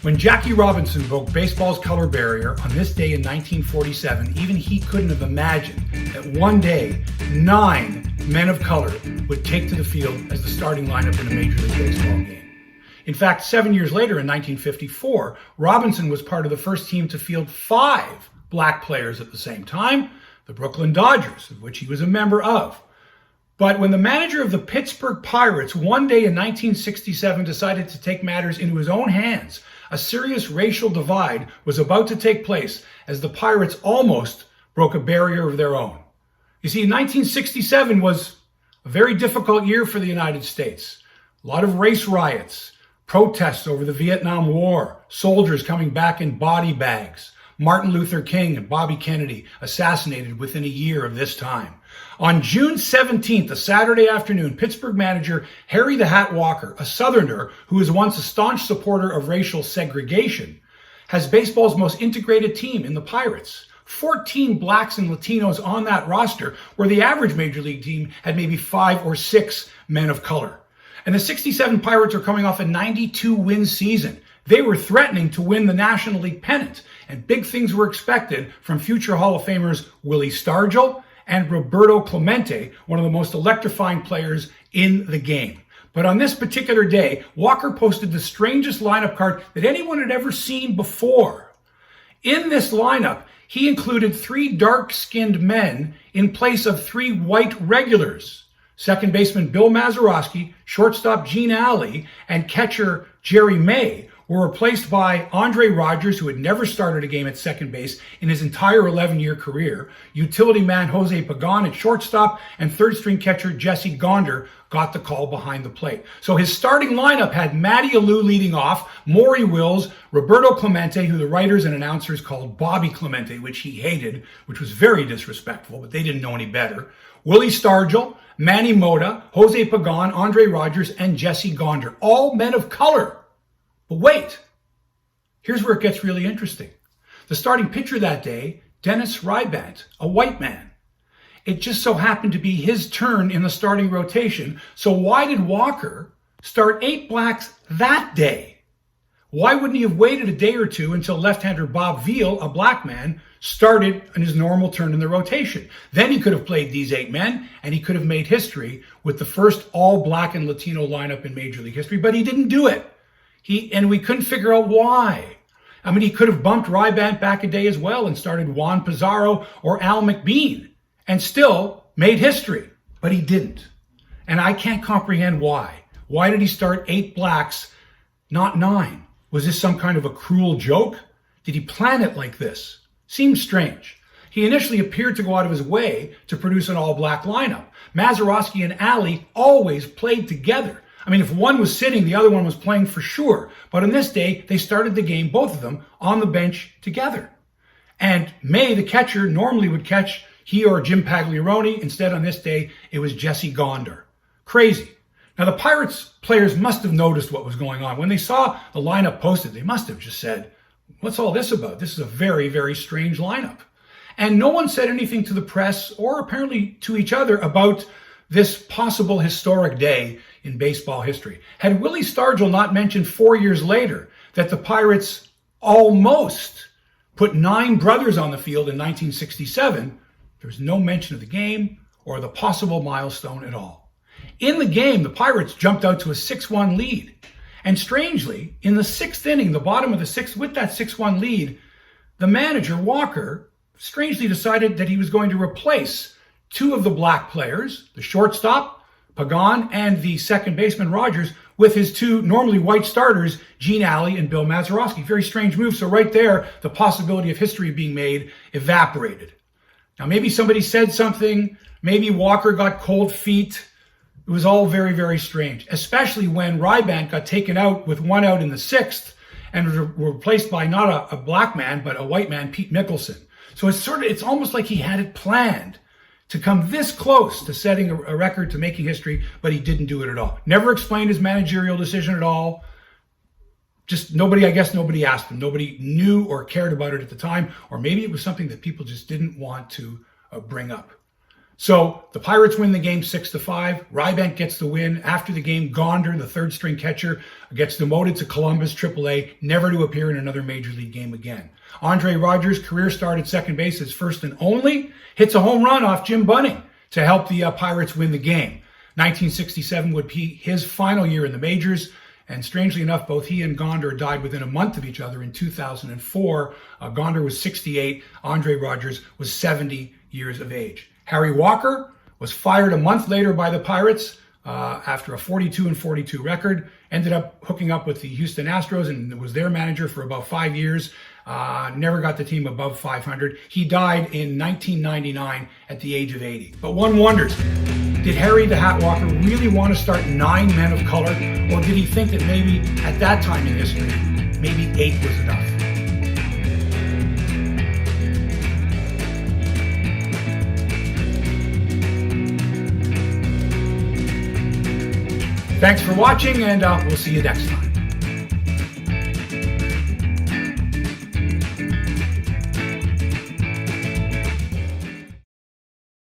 When Jackie Robinson broke baseball's color barrier on this day in 1947, even he couldn't have imagined that one day 9 men of color would take to the field as the starting lineup in a Major League Baseball game. In fact, 7 years later in 1954, Robinson was part of the first team to field 5 black players at the same time, the Brooklyn Dodgers, of which he was a member of. But when the manager of the Pittsburgh Pirates one day in 1967 decided to take matters into his own hands, a serious racial divide was about to take place as the Pirates almost broke a barrier of their own. You see, 1967 was a very difficult year for the United States. A lot of race riots, protests over the Vietnam War, soldiers coming back in body bags, Martin Luther King and Bobby Kennedy assassinated within a year of this time. On June 17th, a Saturday afternoon, Pittsburgh manager Harry the Hat Walker, a Southerner who was once a staunch supporter of racial segregation, has baseball's most integrated team in the Pirates. 14 blacks and Latinos on that roster, where the average Major League team had maybe 5 or 6 men of color. And the 67 Pirates are coming off a 92-win season. They were threatening to win the National League pennant, and big things were expected from future Hall of Famers Willie Stargell and Roberto Clemente, one of the most electrifying players in the game. But on this particular day, Walker posted the strangest lineup card that anyone had ever seen before. In this lineup, he included 3 dark-skinned men in place of 3 white regulars. Second baseman Bill Mazeroski, shortstop Gene Alley, and catcher Jerry May were replaced by Andre Rogers, who had never started a game at second base in his entire 11-year career, utility man Jose Pagan at shortstop, and third-string catcher Jesse Gonder got the call behind the plate. So his starting lineup had Matty Alou leading off, Maury Wills, Roberto Clemente, who the writers and announcers called Bobby Clemente, which he hated, which was very disrespectful, but they didn't know any better, Willie Stargell, Manny Mota, Jose Pagan, Andre Rogers, and Jesse Gonder, all men of color. But wait, here's where it gets really interesting. The starting pitcher that day, Dennis Rybant, a white man. It just so happened to be his turn in the starting rotation. So why did Walker start 8 blacks that day? Why wouldn't he have waited a day or two until left-hander Bob VEALE, a black man, started in his normal turn in the rotation? Then he could have played these 8 men, and he could have made history with the first all-black and Latino lineup in Major League history, but he didn't do it. And we couldn't figure out why. I mean, he could have bumped Rybant back a day as well and started Juan Pizarro or Al McBean and still made history, but he didn't. And I can't comprehend why. Why did he start 8 blacks, not 9? Was this some kind of a cruel joke? Did he plan it like this? Seems strange. He initially appeared to go out of his way to produce an all-black lineup. Mazeroski and Alley always played together. I mean, if one was sitting, the other one was playing for sure. But on this day, they started the game, both of them, on the bench together. And May, the catcher, normally would catch he or Jim Pagliarone. Instead, on this day, it was Jesse Gonder. Crazy. Now, the Pirates players must have noticed what was going on. When they saw the lineup posted, they must have just said, what's all this about? This is a very, very strange lineup. And no one said anything to the press or apparently to each other about this possible historic day in baseball history. Had Willie Stargell not mentioned 4 years later that the Pirates almost put 9 brothers on the field in 1967, there's no mention of the game or the possible milestone at all. In the game, the Pirates jumped out to a 6-1 lead. And strangely, in the 6th inning, the bottom of the 6th, with that 6-1 lead, the manager, Walker, strangely decided that he was going to replace 2 of the black players, the shortstop, Pagan, and the second baseman, Rogers, with his 2 normally white starters, Gene Alley and Bill Mazeroski. Very strange move. So right there, the possibility of history being made evaporated. Now, maybe somebody said something. Maybe Walker got cold feet. It was all very, very strange, especially when Rybant got taken out with 1 out in the 6th and was replaced by not a black man, but a white man, Pete Mickelson. So it's almost like he had it planned to come this close to setting a record, to making history, but he didn't do it at all. Never explained his managerial decision at all. Just nobody asked him. Nobody knew or cared about it at the time, or maybe it was something that people just didn't want to bring up. So the Pirates win the game 6-5. Rybank gets the win. After the game, Gonder, the third string catcher, gets demoted to Columbus AAA, never to appear in another major league game again. Andre Rogers' career start at second base, his first and only, hits a home run off Jim Bunning to help the Pirates win the game. 1967 would be his final year in the majors. And strangely enough, both he and Gonder died within a month of each other in 2004. Gonder was 68. Andre Rogers was 70 years of age. Harry Walker was fired a month later by the Pirates after a 42-42 record. Ended up hooking up with the Houston Astros and was their manager for about 5 years. Never got the team above 500. He died in 1999 at the age of 80. But one wonders, did Harry the Hat Walker really want to start 9 men of color? Or did he think that maybe at that time in history, maybe 8 was enough? Thanks for watching, and we'll see you next time.